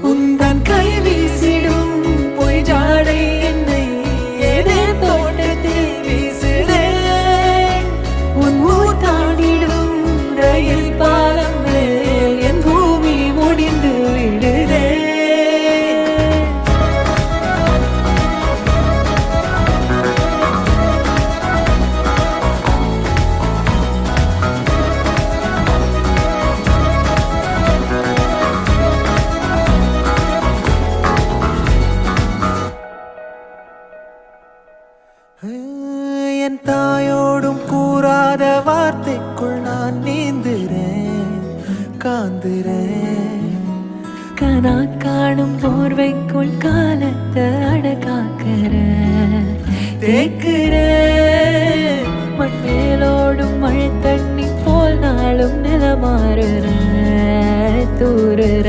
உந்தன் கை வீசிடும் பொய் ஜாடை என்னை ஏதே தோட்டத்தில் வீசுதே உன் ஊர் தாண்டிடும் ரயில் பாலம் மேல் என் பூமி முடிந்து விடுதே என் தாயோடும் கூறாத வார்த்தைக்குள் நான் நீந்துறேன் காந்துறேன் கனா காணும் போர்வைக்குள் காலத்தை அடக்காக்கிற தேக்குற மண் மேலோடும் மழை தண்ணி போல் நாளும் நிலமாறுற தூறுற